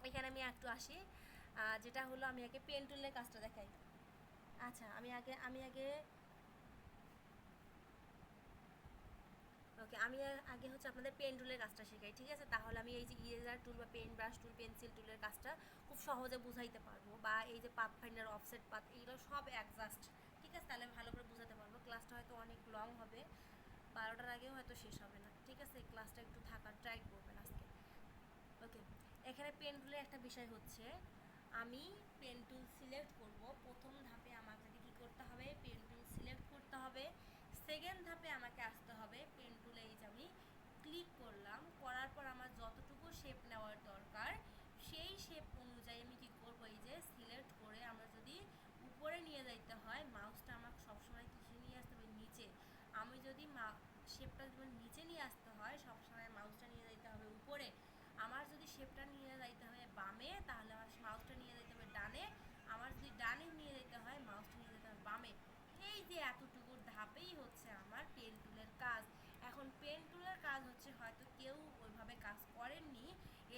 এখানে আমি একটু আসি, যেটা হলো আমি আগে পেন টুলের কাজটা দেখাই। আচ্ছা, আমি আগে ওকে, আমি আগে হচ্ছে আপনাদের পেন টুলের কাজটা শেখাই, ঠিক আছে? তাহলে আমি এই যে ইরেজার টুল বা পেন ব্রাশ টুল, পেন্সিল টুলের কাজটা খুব সহজে বুঝাইতে পারবো, বা এই যে পাথ ফাইন্ডার, অফসেট পাথ, এইগুলো সব অ্যাডজাস্ট, ঠিক আছে? তাহলে ভালো করে বুঝাতে পারবো। ক্লাসটা হয়তো অনেক লং হবে, 12টার আগেও হয়তো শেষ হবে না, ঠিক আছে? ক্লাসটা একটু থাকার ট্রাই করবেন আজকে। ওকে, এখানে পেন টুলের একটা বিষয় হচ্ছে, আমি পেন টুল সিলেক্ট করব। প্রথম ধাপে আমাকে কী করতে হবে? পেন টুল সিলেক্ট করতে হবে। সেকেন্ড ধাপে আমাকে আসতে হবে পেন টুলে, এই যে আমি ক্লিক করলাম, করার পর আমার যতটুকু শেপ নেওয়ার দরকার সেই শেপ অনুযায়ী আমি কী করবো? এই যে সিলেক্ট করে আমরা যদি উপরে নিয়ে যাইতে হয়, মাউসটা আমাকে সবসময় কিসে নিয়ে আসতে হবে? নিচে। আমি যদি শেপটা যেমন নিচে নিয়ে আসতে হয়, সবসময় মাউসটা নিয়ে যাইতে হবে উপরে। আমার যদি শেপটা নিয়ে যাইতে হয় বামে, তাহলে আমার মাউসটা নিয়ে যেতে হবে ডানে। আমার যদি ডানে নিয়ে যেতে হয়, মাউসটা নিয়ে যেতে হবে বামে। এই যে এতটুকু ধাপেই হচ্ছে আমার পেন টুলের কাজ। এখন পেন টুলের কাজ হচ্ছে হয়তো কেউ ওইভাবে কাজ করেননি,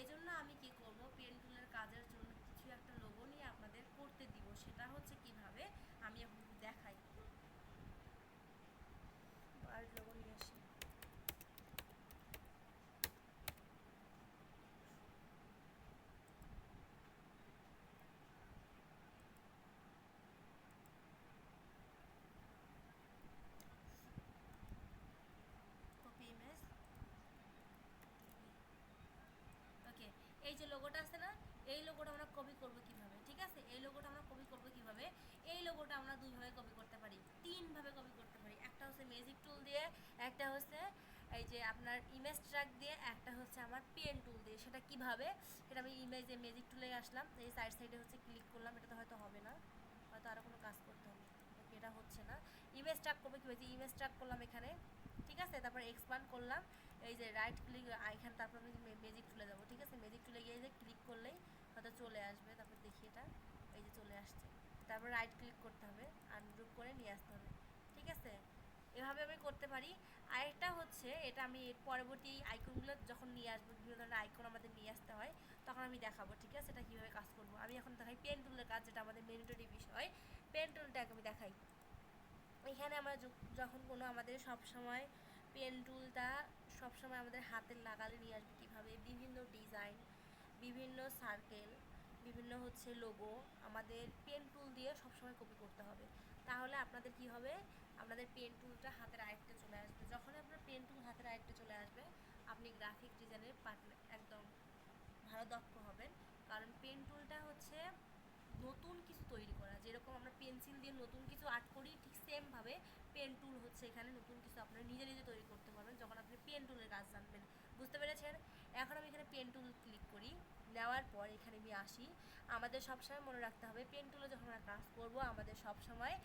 এজন্য আমি কি করব? পেন টুলের কাজের জন্য কিছু একটা লোগো নিয়ে আপনাদের করতে দিব। সেটা হচ্ছে কিভাবে আমি এখন দেখাই। আর লোগো নিয়ে আসি। Copy image. ওকে, এই যে লোগোটা আছে না, এই লোগোটা আমরা কপি করব কিভাবে? ঠিক আছে, এই লোগোটা আমরা কপি করব কিভাবে? এই লোগোটা আমরা দুইভাবে কপি করতে পারি, তিনভাবে কপি করতে পারি। একটা হচ্ছে ম্যাজিক টুল দিয়ে, একটা হচ্ছে এই যে আপনার ইমেজ ট্র্যাক দিয়ে, একটা হচ্ছে আমার পেন টুল দিয়ে। সেটা কিভাবে? সেটা আমি ইমেজে ম্যাজিক টুলে আসলাম, এই সাইডে হচ্ছে ক্লিক করলাম। এটা তো হয়তো হবে না, হয়তো আরও কোনো কাজ করতে হবে। ওকে, এটা হচ্ছে না। ইমেজ ট্র্যাক করবে কীভাবে? ইমেজ ট্র্যাক করলাম এখানে, ঠিক আছে? তারপর এক্সপান্ড করলাম, এই যে রাইট ক্লিক এখানে, তারপর আমি ম্যাজিক টুলে যাবো, ঠিক আছে? ম্যাজিক টুলে গিয়ে যে ক্লিক করলেই হয়তো চলে আসবে। তারপর দেখি এটা, এই যে চলে আসছে। তারপর রাইট ক্লিক করতে হবে, আনগ্রুপ করে নিয়ে আসতে হবে, ঠিক আছে? এভাবে আমি করতে পারি। আরেকটা হচ্ছে, এটা আমি এর পরবর্তী আইকনগুলো যখন নিয়ে আসবো, বিভিন্ন ধরনের আইকন আমাদের নিয়ে আসতে হয়, তখন আমি দেখাবো, ঠিক আছে? এটা কীভাবে কাজ করবো। আমি এখন দেখাই পেন টুলের কাজ, যেটা আমাদের ম্যান্ডেটরি বিষয়। পেন টুলটাকে আমি দেখাই। এখানে আমরা যখন কোনো আমাদের সবসময় পেন টুলটা সবসময় আমাদের হাতের নাগালে নিয়ে আসবে কীভাবে? বিভিন্ন ডিজাইন, বিভিন্ন সার্কেল, বিভিন্ন হচ্ছে লোগো আমাদের পেন টুল দিয়ে সবসময় কপি করতে হবে। তাহলে আপনাদের কি হবে? আপনাদের পেন টুলটা হাতের আয়ত্তে চলে আসবে। যখন আপনার পেন টুল হাতের আয়ত্তে চলে আসবে, আপনি গ্রাফিক ডিজাইনের পার্টনার একদম ভালো দক্ষ হবেন। কারণ পেন টুলটা হচ্ছে নতুন কিছু তৈরি করা, যেরকম আমরা পেন্সিল দিয়ে নতুন কিছু আর্ট করি, ঠিক সেমভাবে পেন টুল হচ্ছে এখানে নতুন কিছু আপনারা নিজে নিজে তৈরি করতে পারবেন যখন আপনি পেন টুলের কাজ জানবেন। বুঝতে পেরেছেন? এখন আমি এখানে পেন টুল ক্লিক করি, নেওয়ার পর এখানে আমি আসি। আমাদের সবসময় মনে রাখতে হবে, পেন টুলে যখন আমরা কাজ করব, আমাদের সবসময়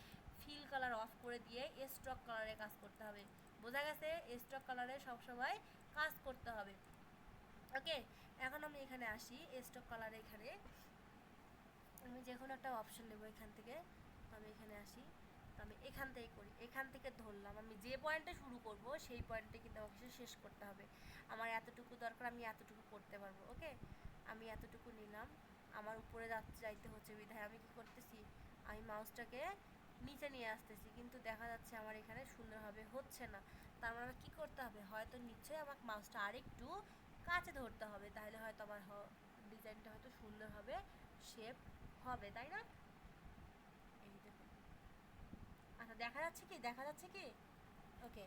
ফিল কালার অফ করে দিয়ে স্ট্রোক কালারে কাজ করতে হবে। বোঝা গেছে? স্ট্রোক কালারে সবসময় কাজ করতে হবে। ওকে, এখন আমি এখানে আসি স্টক কালারে। এখানে আমি যে কোনো একটা অপশন নেব এখান থেকে। তো আমি এখানে আসি, তো আমি এখান থেকে করি, এখান থেকে ধরলাম। আমি যে পয়েন্টে শুরু করব সেই পয়েন্টে কিন্তু আমাকে শেষ করতে হবে। আমার এতটুকু দরকার, আমি এতটুকু করতে পারবো। ওকে, আমি এতটুকু নিলাম। আমার উপরে যাইতে হচ্ছে বিধায় আমি কি করতেছি? আমি মাউসটাকে নিচে নিয়ে আসতেছি, কিন্তু দেখা যাচ্ছে আমার এখানে সুন্দরভাবে হচ্ছে না। তার মানে আমার কী করতে হবে? হয়তো নিশ্চয়ই আমাকে মাউসটা আরেকটু কাছে ধরতে হবে, তাহলে হয়তো আমার ডিজাইনটা হয়তো সুন্দরভাবে শেপ হবে, তাই না? এই দেখুন। আচ্ছা, দেখা যাচ্ছে কি? দেখা যাচ্ছে কি? ওকে,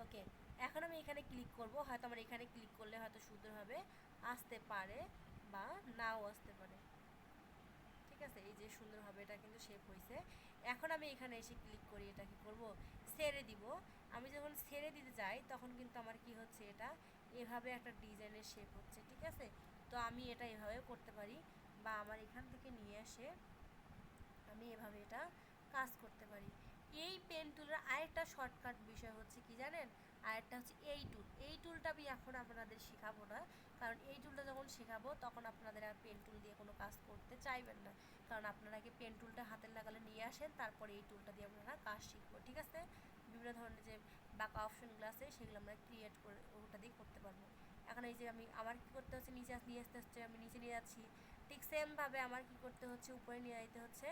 ওকে, এখন আমি এখানে ক্লিক করব। হয়তো আমার এখানে ক্লিক করলে হয়তো সুন্দরভাবে আসতে পারে বা নাও আসতে পারে, ঠিক আছে? এই যে সুন্দরভাবে এটা কিন্তু শেপ হয়েছে। এখন আমি এখানে এসে ক্লিক করি, এটা কি করব? ছেড়ে দিব। আমি যখন ছেড়ে দিতে যাই তখন কিন্তু আমার কি হচ্ছে? এটা এভাবে একটা ডিজাইনের শেপ হচ্ছে, ঠিক আছে? তো আমি এটা এভাবেও করতে পারি, বা আমার এখান থেকে নিয়ে এসে আমি এভাবে এটা কাজ করতে পারি। এই পেন টুলের আরেকটা শর্টকাট বিষয় হচ্ছে কি জানেন? আরেকটা হচ্ছে এই টুল। এই টুলটা আমি এখন আপনাদের শেখাবো না, কারণ এই টুলটা যখন শেখাবো তখন আপনাদের আর পেন টুল দিয়ে কোনো কাজ করতে চাইবেন না। কারণ আপনারা আগে পেন টুলটা হাতের নাগালে নিয়ে আসেন, তারপরে এই টুলটা দিয়ে আপনারা কাজ শিখবো, ঠিক আছে? বিভিন্ন ধরনের যে বাঁকা অপশনগুলো আছে সেগুলো আমরা ক্রিয়েট করে ওটা দিয়ে করতে পারবো। এখন এই যে আমি আমার কী করতে হচ্ছে, নিচে নিয়ে আসতে হচ্ছে, আমি নিচে নিয়ে যাচ্ছি। ঠিক সেমভাবে আমার কী করতে হচ্ছে, উপরে নিয়ে যেতে হচ্ছে।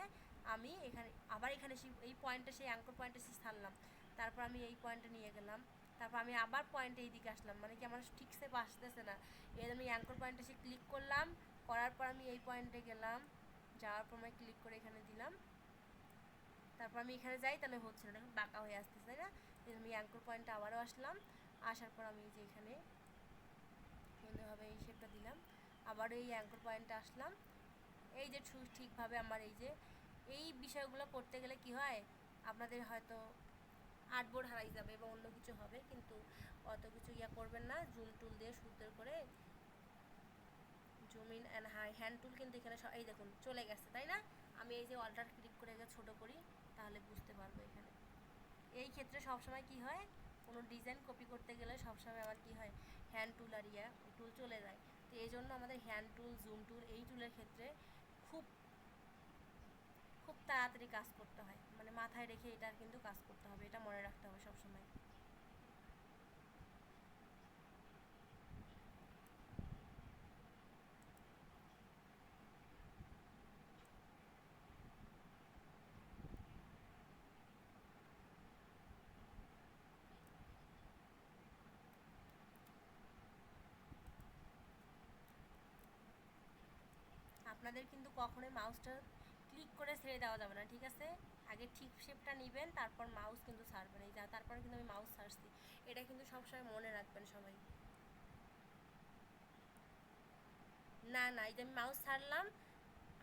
আমি এখানে আবার এখানে এই পয়েন্টে, সেই অ্যাঙ্কর পয়েন্টে এসে ছাড়লাম, তারপর আমি এই পয়েন্টে নিয়ে গেলাম, তারপর আমি আবার পয়েন্টে এই দিকে আসলাম, মানে কি আমার ঠিক সেপ আসতেছে না। এর আমি অ্যাঙ্কর পয়েন্টে এসে ক্লিক করলাম, করার পর আমি এই পয়েন্টে গেলাম, যাওয়ার পর আমি ক্লিক করে এখানে দিলাম, তারপর আমি এখানে যাই, তাহলে হচ্ছে না, দেখুন বাঁকা হয়ে আসতেছে, তাই না? আমি অ্যাঙ্কর পয়েন্টে আবারও আসলাম, আসার পর আমি যে এখানে সুন্দরভাবে এই শেপটা দিলাম, আবারও এই অ্যাঙ্কর পয়েন্টে আসলাম। এই যে ঠিকভাবে আমার এই যে এই বিষয়গুলো করতে গেলে কি হয়, আপনাদের হয়তো আর্টবোর্ড হারাই যাবে বা অন্য কিছু হবে, কিন্তু অত কিছু করবেন না। জুম টুল দিয়ে সুন্দর করে জুম ইন অ্যান্ড হ্যান্ড টুল কিন্তু এখানে এই দেখুন চলে গেছে, তাই না? আমি এই যে অল্টার ক্লিক করে ছোটো করি, তাহলে বুঝতে পারবো এখানে। এই ক্ষেত্রে সবসময় কি হয়, কোনো ডিজাইন কপি করতে গেলে সবসময় আবার কি হয়, হ্যান্ড টুল আর টুল চলে যায়। তো এই জন্য আমাদের হ্যান্ড টুল, জুম টুল, এই টুলের ক্ষেত্রে খুব খুব তাড়াতাড়ি কাজ করতে হয়, মানে মাথায় রেখে এটার কিন্তু কাজ করতে হবে, এটা মনে রাখতে হবে সবসময়। আপনাদের কিন্তু কখনোই মাউসটা ক্লিক করে ছেড়ে দেওয়া যাবে না, ঠিক আছে? আগে ঠিক শেপটা নেবেন, তারপর মাউস কিন্তু ছাড়বেন। এই যা তারপর কিন্তু আমি মাউস ছাড়ছি, এটা কিন্তু সবসময় মনে রাখবেন সবাই। না না, এই যে আমি মাউস ছাড়লাম,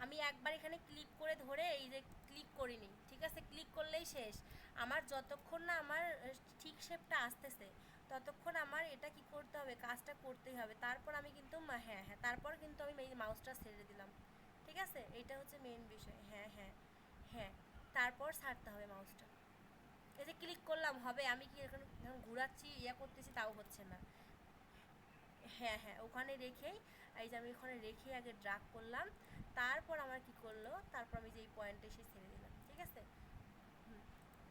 আমি একবার এখানে ক্লিক করে ধরে এই যে ক্লিক করিনি, ঠিক আছে? ক্লিক করলেই শেষ। আমার যতক্ষণ না আমার ঠিক শেপটা আসতেছে, ততক্ষণ আমার এটা কি করতে হবে, কাজটা করতেই হবে। তারপর আমি কিন্তু হ্যাঁ হ্যাঁ, তারপর কিন্তু আমি এই মাউসটা ছেড়ে দিলাম, ঠিক আছে? এইটা হচ্ছে মেইন বিষয়। হ্যাঁ হ্যাঁ হ্যাঁ, তারপর ছাড়তে হবে মাউসটা। এই যে ক্লিক করলাম হবে, আমি কি এখন ঘুরাচ্ছি, করতেছি, তাও হচ্ছে না। হ্যাঁ হ্যাঁ, ওখানে রেখেই, এই যে আমি ওখানে রেখে আগে ড্রাগ করলাম, তারপর আমার কি করলো, তারপর আমি যে এই পয়েন্টে এসে ছেড়ে দিলাম, ঠিক আছে?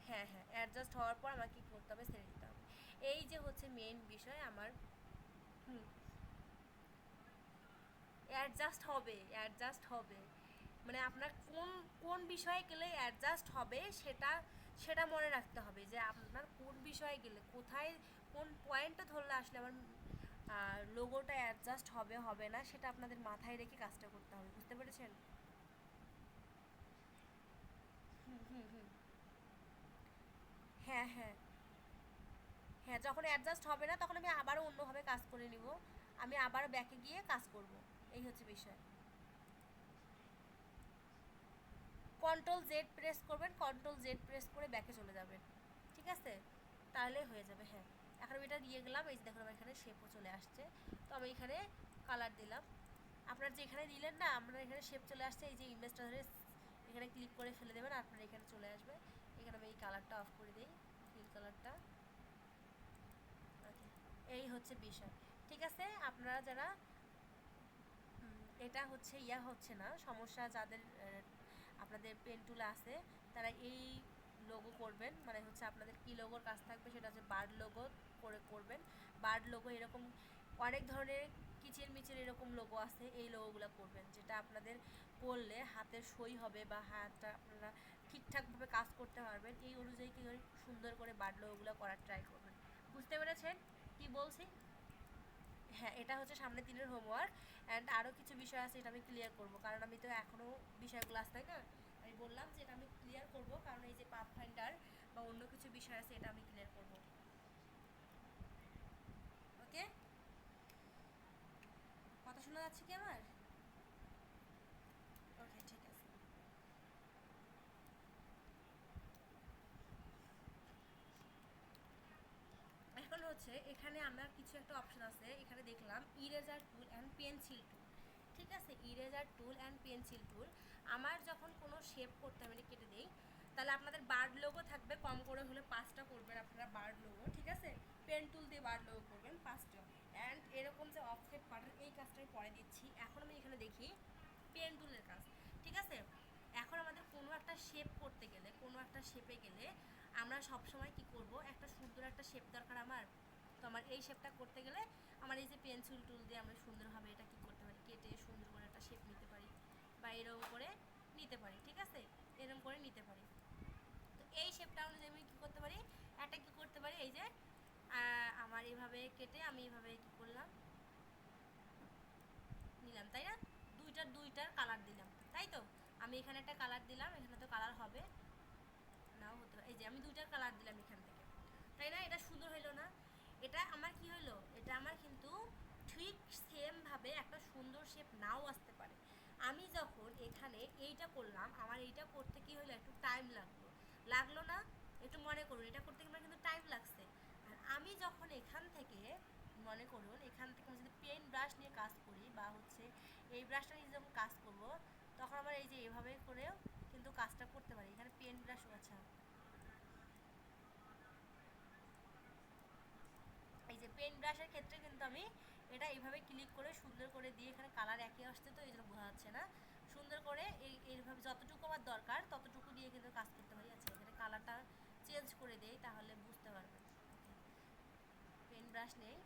হ্যাঁ হ্যাঁ, অ্যাডজাস্ট হওয়ার পর আমাকে কী করতে হবে, ছেড়ে দিতে হবে। এই যে হচ্ছে মেইন বিষয় আমার। হুম, অ্যাডজাস্ট হবে, অ্যাডজাস্ট হবে, মানে আপনার কোন কোন বিষয়ে গেলে অ্যাডজাস্ট হবে, সেটা সেটা মনে রাখতে হবে, যে আপনার কোন বিষয়ে গেলে কোথায়, কোন পয়েন্টটা ধরলে আসলে আমার লোগোটা অ্যাডজাস্ট হবে হবে না, সেটা আপনাদের মাথায় রেখে কাজটা করতে হবে। বুঝতে পেরেছেন? হুম হুম হুম, হ্যাঁ হ্যাঁ হ্যাঁ, যখন অ্যাডজাস্ট হবে না তখন আমি আবারও অন্যভাবে কাজ করে নিব, আমি আবার ব্যাকে গিয়ে কাজ করব। এই হচ্ছে বিষয়। কন্ট্রোল জেড প্রেস করবেন, কন্ট্রোল জেড প্রেস করে ব্যাকে চলে যাবেন, ঠিক আছে? তাহলে হয়ে যাবে। হ্যাঁ, এখন আমি এটা দিয়ে গেলাম, এই যে দেখুন আমার এখানে শেপও চলে আসছে। তো আমি এখানে কালার দিলাম, আপনারা যে এখানে দিলেন না, আপনার এখানে শেপ চলে আসছে, এই যে ইমেজটা ধরে এখানে ক্লিক করে ফেলে দেবেন, আপনার এখানে চলে আসবে। এখানে আমি এই কালারটা অফ করে দিই, ফিল কালারটা। ওকে, এই হচ্ছে বিষয়, ঠিক আছে? আপনারা যারা এটা হচ্ছে হচ্ছে না সমস্যা, যাদের আপনাদের পেন টুল আছে, তারা এই লোগো করবেন, মানে হচ্ছে আপনাদের কী লোগোর কাজ থাকবে, সেটা হচ্ছে বার্ড লোগো করে করবেন। বার্ড লোগো এরকম অনেক ধরনের কিচির মিচির এরকম লোগো আছে, এই লোগোগুলো করবেন, যেটা আপনাদের করলে হাতের সই হবে বা হাতটা আপনারা ঠিকঠাকভাবে কাজ করতে পারবেন। এই অনুযায়ী কী করে সুন্দর করে বার্ড লোগোগুলো করার ট্রাই করবেন। বুঝতে পেরেছেন কি বলছি? হ্যাঁ, এটা হচ্ছে সামনের দিনের হোমওয়ার্ক। অ্যান্ড আরও কিছু বিষয় আছে, এটা আমি ক্লিয়ার করব, কারণ আমি তো এখনও বিষয়গুলো আছে, তাই না? আমি বললাম যে এটা আমি ক্লিয়ার করব, কারণ এই যে পাথফাইন্ডার বা অন্য কিছু বিষয় আছে, এটা আমি ক্লিয়ার করব। ওকে, কথা শোনা যাচ্ছে কি আমার? ওকে, ঠিক আছে। এখন হচ্ছে এখানে আমার কিছু একটা অপশন আছে, এখানে দেখলাম ইরেজার টুল অ্যান্ড পেন্সিল টুল, ঠিক আছে? ইরেজার টুল অ্যান্ড পেন্সিল টুল, আমার যখন কোনো শেপ করতে আমি কেটে দিই, তাহলে আপনাদের বার্ড লোগো থাকবে, কম করে হলে 5টা করবেন আপনারা বার্ড লোগো, ঠিক আছে? পেন টুল দিয়ে বার্ড লোগো করবেন 5টা। অ্যান্ড এরকম যে অফসেট প্যাটার্ন, এই কাজটা আমি পরে দিচ্ছি। এখন আমি এখানে দেখি পেন টুলের কাজ, ঠিক আছে? এখন আমাদের কোনো একটা শেপ করতে গেলে, কোনো একটা শেপে গেলে আমরা সবসময় কি করব, একটা সুন্দর একটা শেপ দরকার আমার। তো আমার এই শেপটা করতে গেলে আমার এই যে পেন্সিল টুল দিয়ে আমরা সুন্দরভাবে এটা কী করতে পারি, কেটে সুন্দর করে একটা শেপ নিতে পারি বা এরকম করে নিতে পারি। ঠিক আছে, এরকম করে নিতে পারি। তো এই শেপটা অনুযায়ী আমি কী করতে পারি, একটা কী করতে পারি, এই যে আমার এইভাবে কেটে আমি এইভাবে কী করলাম, নিলাম, তাই না? দুইটার কালার দিলাম, তাই তো? আমি এখানে একটা কালার দিলাম, এখানে তো কালার হবে নাও হতে পারে। এই যে আমি দুইটার কালার দিলাম এখান থেকে, তাই না? এটা সুন্দর হইলো না? এটা আমার কি হইলো, এটা আমার কিন্তু ঠিক সেমভাবে একটা সুন্দর শেপ নাও আসতে পারে। আমি যখন এখানে এইটা করলাম, আমার এইটা করতে কি হলো, একটু টাইম লাগলো না? একটু মনে করুন, এটা করতে আমার কিন্তু টাইম লাগছে। আর আমি যখন এখান থেকে মনে করুন, এখান থেকে আমি যদি পেন ব্রাশ নিয়ে কাজ করি বা হচ্ছে এই ব্রাশটা নিয়ে যখন কাজ করব, তখন আবার এই যে এভাবে করেও কিন্তু কাজটা করতে পারি। এখানে পেন ব্রাশ, আচ্ছা এই যে পেন ব্রাশের ক্ষেত্রে কিন্তু আমি এটা এইভাবে ক্লিক করে সুন্দর করে দিয়ে, এখানে কালার একই আসছে তো এই জন্য বোঝা যাচ্ছে না, সুন্দর করে এইভাবে যতটুকু আমার দরকার ততটুকু দিয়ে কিন্তু কাজ করতে পারি। আচ্ছা এখানে কালারটা চেঞ্জ করে দেই, তাহলে বুঝতে পারবেন। পেন ব্রাশ নিয়ে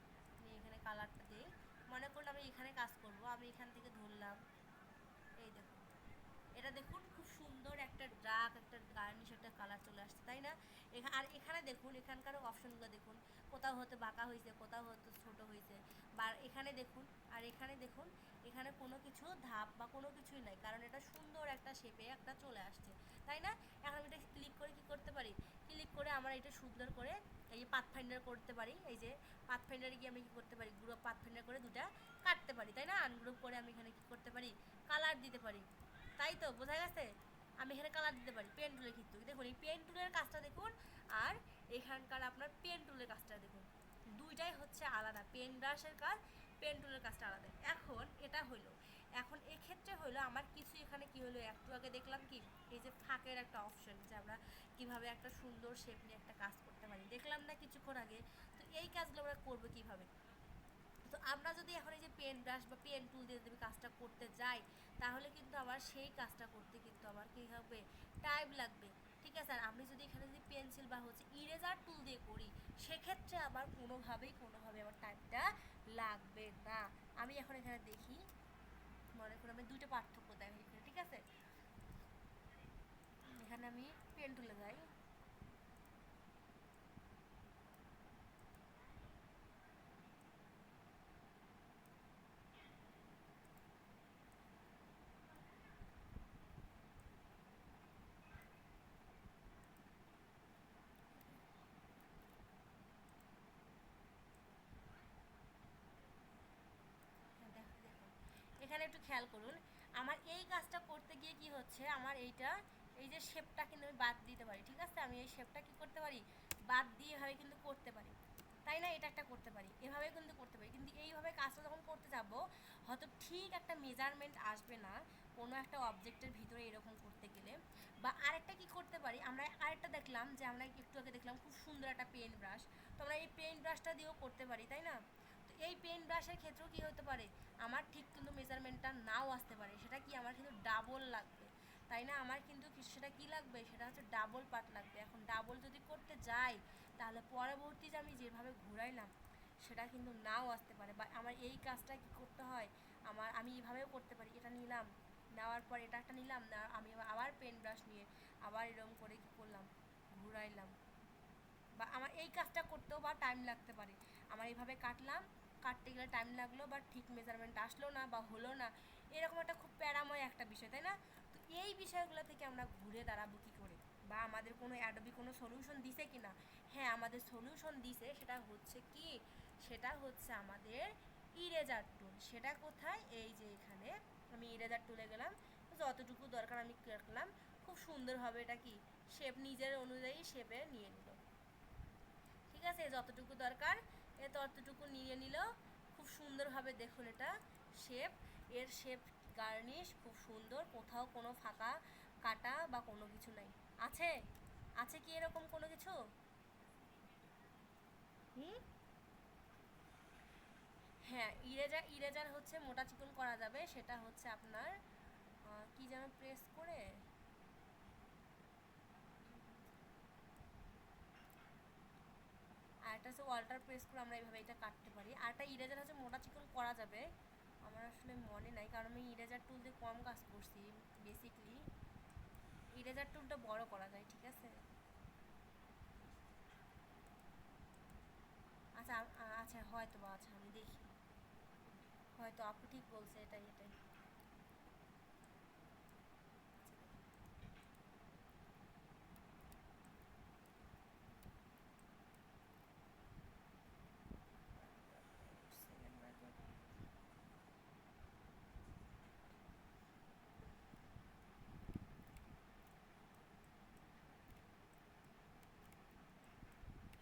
এখানে কালারটা দিই, মনে করুন আমি এখানে কাজ করব, আমি এখান থেকে ধরলাম, এই দেখুন এটা দেখুন খুব সুন্দর একটা ডার্ক একটা গার্নিশ একটা কালার চলে আসছে, তাই না? আর এখানে দেখুন, এখানকার অপশনগুলো দেখুন, কোথাও হয়তো বাঁকা হয়েছে, কোথাও হয়তো ছোট হয়েছে, বা এখানে দেখুন আর এখানে দেখুন, এখানে কোনো কিছু ধাপ বা কোনো কিছুই নাই, কারণ এটা সুন্দর একটা শেপে একটা চলে আসছে, তাই না? এখন আমি এটা ক্লিক করে কি করতে পারি, ক্লিক করে আমার এটা সুন্দর করে এই যে পাথফাইন্ডার করতে পারি, এই যে পাথফাইন্ডারে গিয়ে আমি কী করতে পারি, গ্রুপ পাথফাইন্ডার করে দুটা কাটতে পারি, তাই না? আনগ্রুপ করে আমি এখানে কী করতে পারি, কালার দিতে পারি, তাই তো? বোঝা গেছে? আমি এখানে কালার দিতে পারি পেন টুলের ক্ষেত্রে, দেখুন এই পেন টুলের কাজটা দেখুন আর এখানকার আপনার পেন টুলের কাজটা দেখুন, দুইটাই হচ্ছে আলাদা। পেন ব্রাশের কাজ, পেন টুলের কাজটা আলাদা। এখন এটা হইলো, এখন এক্ষেত্রে হইলো আমার কিছু এখানে কি হলো, একটু আগে দেখলাম কি, এই যে ফাঁকের একটা অপশন, যে আমরা কীভাবে একটা সুন্দর শেপ নিয়ে একটা কাজ করতে পারি, দেখলাম না কিছুক্ষণ আগে? তো এই কাজগুলো আমরা করবো কীভাবে? তো আমরা যদি এখন এই যে পেন ব্রাশ বা পেন টুল দিয়ে যদি কাজটা করতে যাই, তাহলে কিন্তু আমার সেই কাজটা করতে কিন্তু আমার কী হবে, টাইম লাগবে। ঠিক আছে, আর আমি যদি এখানে যদি পেন্সিল বা হচ্ছে ইরেজার টুল দিয়ে করি, সেক্ষেত্রে আবার কোনোভাবে আমার টাইমটা লাগবে না। আমি এখন এখানে দেখি, মনে করি আমি দুইটা পার্থক্য দেখি এখানে, ঠিক আছে? এখানে আমি পেন টুলে যাই, এখানে একটু খেয়াল করুন, আমার এই কাজটা করতে গিয়ে কি হচ্ছে, আমার এইটা এই যে শেপটা কিন্তু আমি বাদ দিতে পারি। ঠিক আছে, আমি এই শেপটা কি করতে পারি, বাদ দিয়ে এভাবে কিন্তু করতে পারি, তাই না? এটা একটা করতে পারি, এভাবে কিন্তু করতে পারি, কিন্তু এইভাবে কাজটা যখন করতে যাব, হয়তো ঠিক একটা মেজারমেন্ট আসবে না কোনো একটা অবজেক্টের ভিতরে এরকম করতে গেলে। বা আরেকটা কি করতে পারি, আমরা আরেকটা দেখলাম যে আমরা একটু আগে দেখলাম খুব সুন্দর একটা পেন ব্রাশ, তো আমরা এই পেন ব্রাশটা দিয়েও করতে পারি, তাই না? তো এই পেন ব্রাশের ক্ষেত্রেও কী হতে পারে, আমার ঠিক কিন্তু মেজারমেন্টটা নাও আসতে পারে, সেটা কি আমার কিন্তু ডাবল লাগবে, তাই না? আমার কিন্তু সেটা কি লাগবে, সেটা হচ্ছে ডাবল পার্ট লাগবে। এখন ডাবল যদি করতে যাই, তাহলে পরবর্তী যে আমি যেভাবে ঘুরাইলাম সেটা কিন্তু নাও আসতে পারে, বা আমার এই কাজটা কি করতে হয়, আমি এইভাবেও করতে পারি, এটা নিলাম, নেওয়ার পর এটা একটা নিলাম না, আমি আবার পেন ব্রাশ নিয়ে আবার এরকম করে কী করলাম, ঘুরাইলাম, বা আমার এই কাজটা করতেও বা টাইম লাগতে পারে। আমার এইভাবে কাটলাম, কাটতে গেলে টাইম লাগলো, বা ঠিক মেজারমেন্ট আসলো না বা হলো না, এরকম একটা খুব প্যারাময় একটা বিষয়, তাই না? তো এই বিষয়গুলো থেকে আমরা ঘুরে দাঁড়াবো কী করে, বা আমাদের কোনো অ্যাডোবি কোনো সলিউশন দিছে কি না? হ্যাঁ, আমাদের সলিউশন দিছে, সেটা হচ্ছে কি, সেটা হচ্ছে আমাদের ইরেজার টুল। সেটা কোথায়, এই যে এখানে আমি ইরেজার টুলে গেলাম, যতটুকু দরকার আমি রাখলাম, খুব সুন্দরভাবে এটা কি শেপ নিজের অনুযায়ী শেপে নিয়ে নিল। ঠিক আছে, যতটুকু দরকার ততটুকু নিয়ে নিল, খুব সুন্দরভাবে দেখুন এটা শেপ, এর শেপ গার্নিশ খুব সুন্দর, কোথাও কোনো ফাঁকা কাটা বা কোনো কিছু নাই। আছে আছে কি এরকম কোনো কিছু? হুম, হ্যাঁ, ইরেজার হচ্ছে মোটা চিকন করা যাবে, সেটা হচ্ছে আপনার কি যেন প্রেস করে, আর একটা হচ্ছে ওয়াল্টার প্রেস করে আমরা এইভাবে এটা কাটতে পারি। আর একটা ইরেজার হচ্ছে মোটা চিকন করা যাবে, আমার আসলে মনে নাই কারণ আমি ইরেজার টুল দিয়ে কম কাজ করছি বেসিকলি। ইরেজার টুলটা বড় করা যায়, ঠিক আছে। আচ্ছা আচ্ছা হয়তো বা, আচ্ছা আমি দেখি, হয়তো আপু ঠিক বলছে, এটাই এটাই।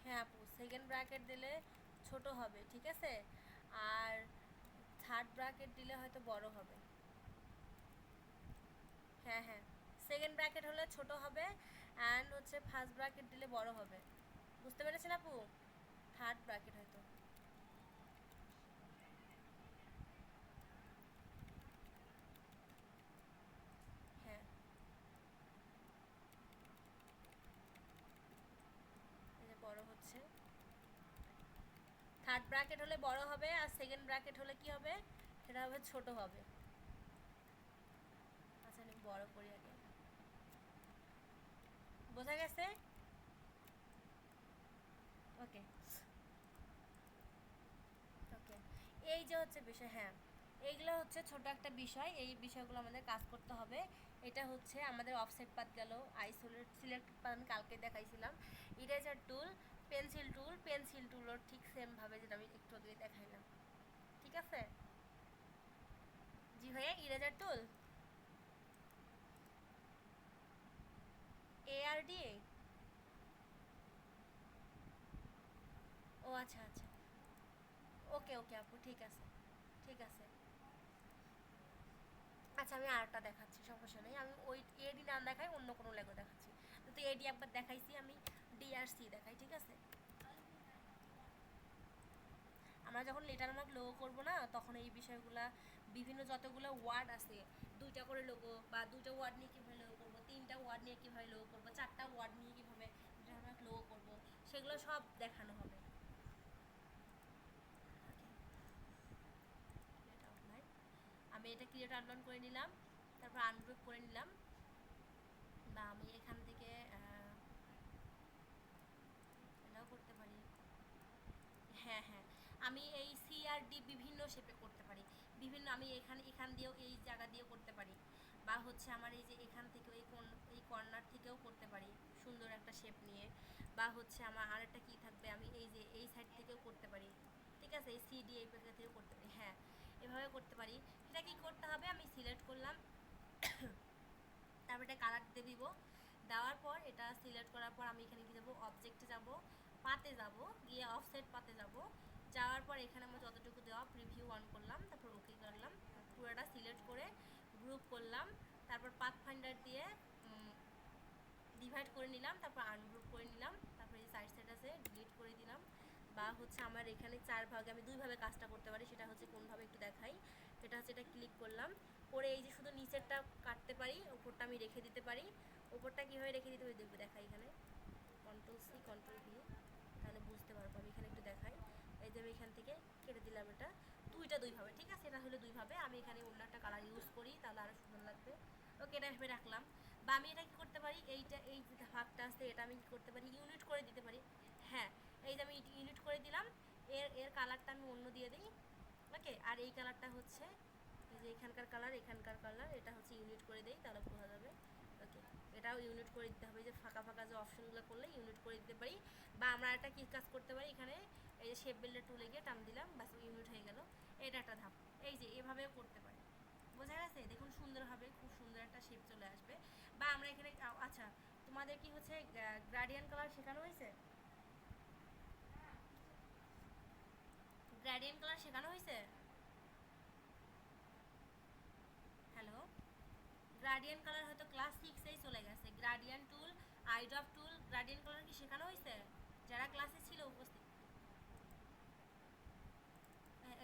হ্যাঁ আপু, সেকেন্ড ব্র্যাকেট দিলে ছোট হবে, ঠিক আছে। আর থার্ড ব্র্যাকেট দিলে হয়তো বড় হবে। হ্যাঁ হ্যাঁ, সেকেন্ড ব্র্যাকেট হলে ছোট হবে, অ্যান্ড হচ্ছে ফার্স্ট ব্র্যাকেট দিলে বড় হবে। বুঝতে পেরেছেন আপু? থার্ড ব্র্যাকেট হয়তো। হ্যাঁ, এই যে বড় হচ্ছে। থার্ড ব্র্যাকেট হলে বড় হবে, আর সেকেন্ড ব্র্যাকেট হলে কি হবে, সেটা হবে ছোট হবে। আচ্ছা আমি বড় করি আগে। বোঝা গেছে? ওকে ওকে, এই যে হচ্ছে বিষয়, হ্যাঁ এইগুলো হচ্ছে ছোট একটা বিষয়, এই বিষয়গুলো আমাদের কাজ করতে হবে। এটা হচ্ছে আমাদের অফসেট পাত গেল, আইসোলেট সিলেক্ট পাত আমি কালকে দেখাইছিলাম। Eraser tool, pencil tool, pencil টুলও ঠিক সেমভাবে যেটা আমি একটু আগে দেখাইলাম, ঠিক আছে। জি ভাইয়া, ইরেজার টুল ARD। ও আচ্ছা আচ্ছা, ওকে ওকে আপু, ঠিক আছে ঠিক আছে। আচ্ছা আমি আরেকটা দেখাচ্ছি, সমস্যা নেই, আমি ওই AD না দেখাই, অন্য কোনো লেগো দেখাচ্ছি। তো AD একবার দেখাইছি, আমি DRC দেখাই, ঠিক আছে। আমরা যখন লেটার মার্ক লোগো করবো না, তখন এই বিষয়গুলা, বিভিন্ন যতগুলো ওয়ার্ড আছে, দুইটা করে লোগো বা দুইটা ওয়ার্ড নিয়ে কীভাবে লোগো করবো, তিনটা ওয়ার্ড নিয়ে কীভাবে লোগো করবো, চারটা ওয়ার্ড নিয়ে কীভাবে লেটার মার্ক লোগো করবো, সেগুলো সব দেখানো হবে। আমি এটা ক্রিয়েট আনলন করে নিলাম, তারপর আনগ্রুপ করে নিলাম, বা আমি এখান থেকে এটাও করতে পারি। হ্যাঁ হ্যাঁ, আমি এই CRD বিভিন্ন শেপে করতে পারি, বিভিন্ন, আমি এখান দিয়েও এই জায়গা দিয়েও করতে পারি, বা হচ্ছে আমার এই যে এখান থেকেও এই কর্নার থেকেও করতে পারি সুন্দর একটা শেপ নিয়ে, বা হচ্ছে আমার আরেকটা কী থাকবে, আমি এই যে এই সাইড থেকেও করতে পারি, ঠিক আছে, এই CD এই পাশে থেকেও করতে পারি, হ্যাঁ এভাবে করতে পারি। সেটা কী করতে হবে, আমি সিলেক্ট করলাম, তারপর এটা কালার দিয়ে দিব, দেওয়ার পর এটা সিলেক্ট করার পর আমি এখানে কি যাবো, অবজেক্টে যাব, পাতে যাব, গিয়ে অফসেট পাতে যাব, যাওয়ার পর এখানে আমার যতটুকু দেওয়া প্রিভিউ অন করলাম, তারপর ওকে করলাম, পুরোটা সিলেক্ট করে গ্রুপ করলাম, তারপর পাথ ফাইন্ডার দিয়ে ডিভাইড করে নিলাম, তারপর আনগ্রুপ করে নিলাম, তারপর এই সাইড সেট আছে ডিলিট করে দিলাম। বা হচ্ছে আমার এখানে 4 ভাগে আমি 2 ভাবে কাজটা করতে পারি, সেটা হচ্ছে কোনভাবে একটু দেখাই। এটা হচ্ছে এটা ক্লিক করলাম, করে এই যে শুধু নিচেরটা কাটতে পারি, উপরটা আমি রেখে দিতে পারি। উপরটা কীভাবে রেখে দিতে হবে দেখবে, দেখাই এখানে Ctrl+C Ctrl+V, তাহলে বুঝতে পারবো। আমি এখানে একটু দেখাই, এই যে আমি এখান থেকে কেটে দিলাম, এটা দুই ভাবে, ঠিক আছে, এটা হলো 2 ভাবে। আমি এখানে অন্য একটা কালার ইউজ করি, তাহলে আরও সুন্দর লাগবে। ওকে, এটা ভেবে রাখলাম। বা আমি এটা কী করতে পারি, এইটা এই যে ভাগটা আছে, এটা আমি কী করতে পারি, ইউনিট করে দিতে পারি। হ্যাঁ, এই যে আমি ইউনিট করে দিলাম, এর কালারটা আমি অন্য দিয়ে দিই। ওকে, আর এই কালারটা হচ্ছে এই যে এখানকার কালার, এখানকার কালার, এটা হচ্ছে ইউনিট করে দেই, তাহলে বোঝা যাবে। ওকে, এটাও ইউনিট করে দিতে হবে, যে ফাঁকা ফাঁকা যে অপশনগুলো করলে ইউনিট করে দিতে পারি। বা আমরা একটা কী কাজ করতে পারি, এখানে এই যে শেপ বিল্ডার টুলে গিয়ে টান দিলাম, বাস ইউনিট হয়ে গেল। এটা একটা ধাপ, এই যে এভাবেও করতে পারি। বোঝা গেছে? দেখুন সুন্দরভাবে খুব সুন্দর একটা শেপ চলে আসবে। বা আমরা এখানে, আচ্ছা তোমাদের কি হচ্ছে গ্রাডিয়ান কালার শেখানো হয়েছে? গ্রাডিয়ান কালার শেখানো হয়েছে? হ্যালো, গ্রাডিয়ান কালার হয়তো ক্লাস 6-এই চলে গেছে। গ্রাডিয়ান টুল, আইড্রপ টুল, গ্রাডিয়ান কালার কি শেখানো হয়েছে যারা ক্লাসে ছিল উপস্থিত?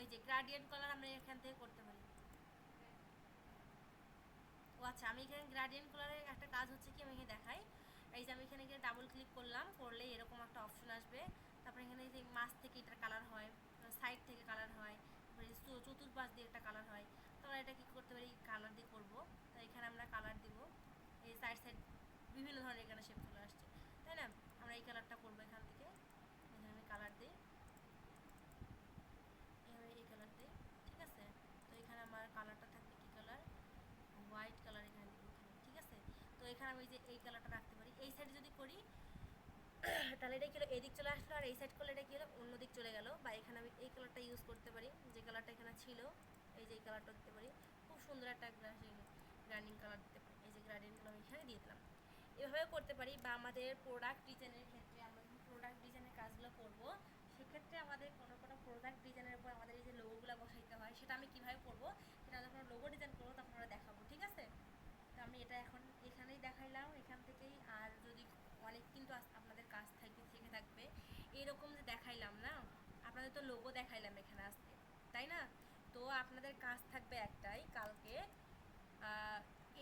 এই যে গ্রাডিয়ান কালার আমরা এখান থেকে করতে পারি। ও আচ্ছা, আমি এখানে গ্রাডিয়ান কালারের একটা কাজ হচ্ছে কি, আমি এখানে দেখাই। এই যে আমি এখানে গিয়ে ডাবল ক্লিক করলাম, করলে এরকম একটা অপশন আসবে। তারপর তারপরে এখানে যে মাছ থেকে এটার কালার হয়, সাইড থেকে কালার হয়, তারপরে চতুর্পাশ দিয়ে একটা কালার হয়। তো আমরা এটা কী করতে পারি, কালার দিয়ে করবো। তো এখানে আমরা কালার দিব, এই সাইড সাইড বিভিন্ন ধরনের এখানে শেপ চলে আসছে, তাই না? আমরা এই কালারটা করবো এখান থেকে, এখানে আমি কালার দিই, এখানে এই কালার দিই, ঠিক আছে? তো এখানে আমার কালারটা থাকবে কী কালার, হোয়াইট কালার এখানে দিব এখানে, ঠিক আছে? তো এখানে আমি যে এই কালারটা রাখতে পারি। এই সাইডে যদি করি তাহলে এটা কি হলো, এদিক চলে আসলো, আর এই সাইড করলে এটা কি হলো, অন্য দিক চলে গেল। বা এখানে আমি এই কালারটা ইউজ করতে পারি, যে কালারটা এখানে ছিল, এই যে এই কালারটা দিতে পারি, খুব সুন্দর একটা গ্রাইন্ডিং কালার দিতে পারি। এই যে গ্রাইন্ডিং কালার আমি এখানে দিয়ে দিলাম, এভাবেও করতে পারি। বা আমাদের প্রোডাক্ট ডিজাইনের ক্ষেত্রে আমরা যখন প্রোডাক্ট ডিজাইনের কাজগুলো করবো, সেক্ষেত্রে আমাদের কোনো কোনো প্রোডাক্ট ডিজাইনের উপর আমাদের এই যে লোগোগুলো বসাইতে হয়, সেটা আমি কীভাবে করবো, সেটা যখন লোগো ডিজাইন করবো তখন আমরা দেখাবো, ঠিক আছে? তো আমি এটা এখন এখানেই দেখাইলাম, এখান থেকেই। আর যদি অনেক কিন্তু আপনাদের কাজ থেকে থাকবে, এরকম যে দেখাইলাম না, আপনাদের তো লোগো দেখাইলাম এখানে আসতে, তাই না? তো আপনাদের কাজ থাকবে একটাই, কালকে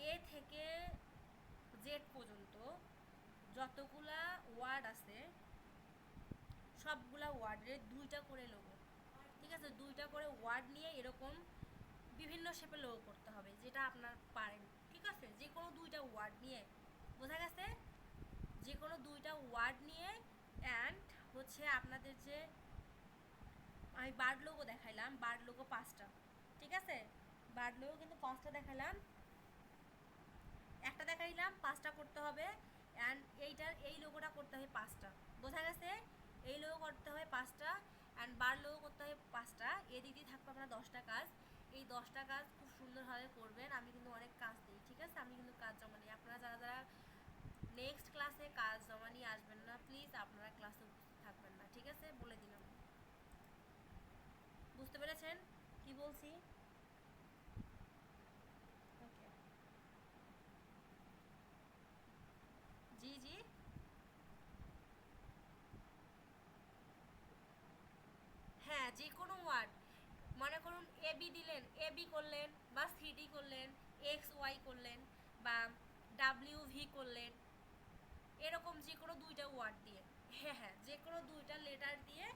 এ থেকে জেড পর্যন্ত যতগুলা ওয়ার্ড আছে সবগুলা ওয়ার্ডের 2টা করে লোগো, ঠিক আছে? 2টা করে ওয়ার্ড নিয়ে এরকম বিভিন্ন শেপে লোগো করতে হবে, যেটা আপনার পারেন, ঠিক আছে? যে কোনো 2টা ওয়ার্ড নিয়ে, বোঝা গেছে? যে কোনো 2টা ওয়ার্ড নিয়ে। অ্যান্ড হচ্ছে আপনাদের যে আমি বার্ড লোগো দেখাইলাম, বার্ড লোগো 5টা, ঠিক আছে? বার্ড লোগো কিন্তু 5টা দেখাইলাম, একটা দেখাইলাম, 5টা করতে হবে। অ্যান্ড এই লোগোটা করতে হবে 5টা, বোঝা গেছে? এই লোগো করতে হবে 5টা, অ্যান্ড বার্ড লোগো করতে হবে 5টা। এদিক দিয়ে থাকবে আপনার 10টা কাজ। এই 10টা কাজ খুব সুন্দরভাবে করবেন। আমি কিন্তু অনেক কাজ দিই, ঠিক আছে? আমি কিন্তু কাজ জমা নিই। আপনারা যারা যারা নেক্সট ক্লাসে কাজ জমা নিয়ে আসবেন না, প্লিজ আপনারা ক্লাসে উপস্থিত থাকবেন না, ঠিক আছে? বলে দিলাম। বুঝতে পেরেছেন কি বলছি? ওকে, জি জি, হ্যাঁ, যে কোনো ওয়ার্ড, মনে করুন এবি দিলেন, এবি করলেন, বা সিডি করলেন, এক্স ওয়াই করলেন, বা ডাব্লিউ ভি করলেন, এরকম যে কোনো 2টা ওয়ার্ড দিয়ে, হ্যাঁ হ্যাঁ, যে কোনো 2টা লেটার দিয়ে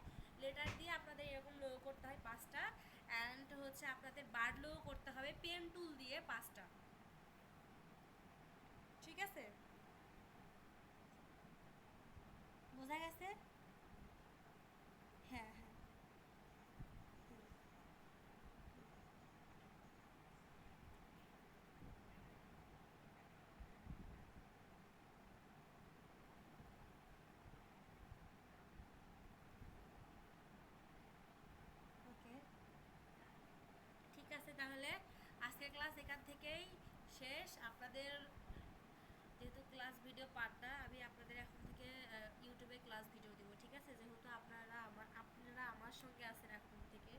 আপনাদের এরকম লোগো করতে হয় 5টা। অ্যান্ড হচ্ছে আপনাদের বার্ড লোগো করতে হবে পেন টুল দিয়ে 5টা, ঠিক আছে? বোঝা গেছে? হ্যাঁ হ্যাঁ, ওকে, ঠিক আছে। তাহলে আজকের ক্লাস এখান থেকেই শেষ। আপনাদের যেহেতু ক্লাস ভিডিও পার্টটা আমি আপনাদের এখন থেকে ইউটিউবে ক্লাস ভিডিও দেবো, ঠিক আছে? যেহেতু আপনারা আমার সঙ্গে আছেন এখন থেকে,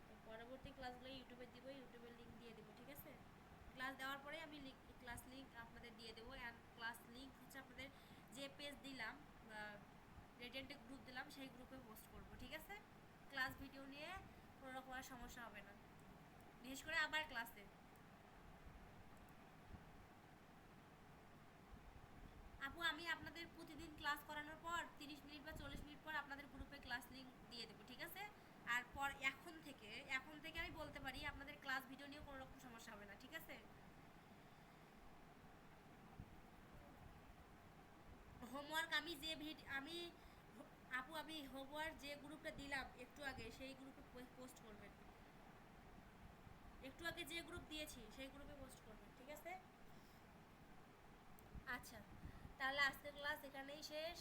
তো পরবর্তী ক্লাসগুলো ইউটিউবে দিব, ইউটিউবের লিঙ্ক দিয়ে দেবো, ঠিক আছে? ক্লাস দেওয়ার পরে আমি ক্লাস লিঙ্ক আপনাদের দিয়ে দেবো। অ্যান্ড ক্লাস লিঙ্ক হচ্ছে আপনাদের যে পেজ দিলাম, রেডিয়েন্টে গ্রুপ দিলাম, সেই গ্রুপে পোস্ট করবো, ঠিক আছে? ক্লাস ভিডিও নিয়ে কোনো রকম আর সমস্যা হবে না, বিশেষ করে আবার ক্লাসে। আপু, আমি আপনাদের প্রতিদিন ক্লাস করানোর পর 30 মিনিট বা 40 মিনিট পর আপনাদের গ্রুপে ক্লাস লিঙ্ক দিয়ে দেবো, ঠিক আছে? আর পর এখন থেকে আমি বলতে পারি আপনাদের ক্লাস ভিডিও নিয়ে কোনো রকম সমস্যা হবে না, ঠিক আছে? হোমওয়ার্ক আমি যে আমি আপু, আমি হোমওয়ার্ক যে গ্রুপটা দিলাম একটু আগে, সেই গ্রুপে পোস্ট করবেন। একটু আগে যে গ্রুপ দিয়েছি সেই গ্রুপে পোস্ট করবেন, ঠিক আছে? আচ্ছা, তাহলে আজকের ক্লাস এখানেই শেষ।